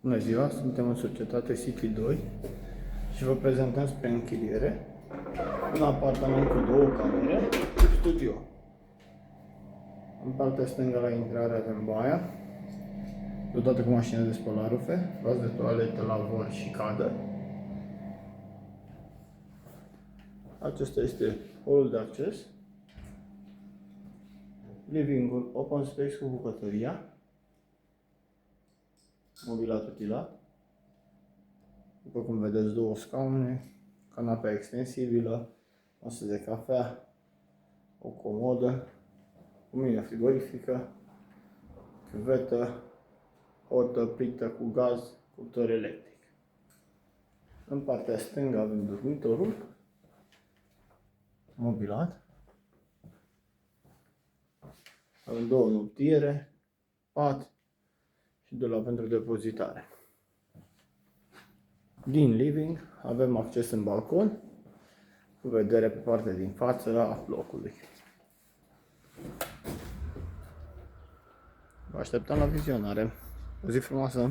Bună ziua, suntem în societate City 2 și vă prezentăm spre închiriere un apartament cu două camere, studio. În partea stângă la intrare avem baia, dotată cu mașină de spălat rufe, vas de toaletă, lavor și cadă. Acesta este holul de acces, living-ul open space cu bucătăria, mobilat utilat. După cum vedeți, două scaune, canapea extensibilă, masă de cafea, o comodă, cumină frigorifică, cuvetă, hotă, plită cu gaz, cuptor electric. În partea stângă avem dormitorul, mobilat. Avem două noptiere, pat și dulap pentru depozitare. Din living avem acces în balcon, cu vedere pe partea din față a blocului. Vă așteptăm la vizionare. O zi frumoasă!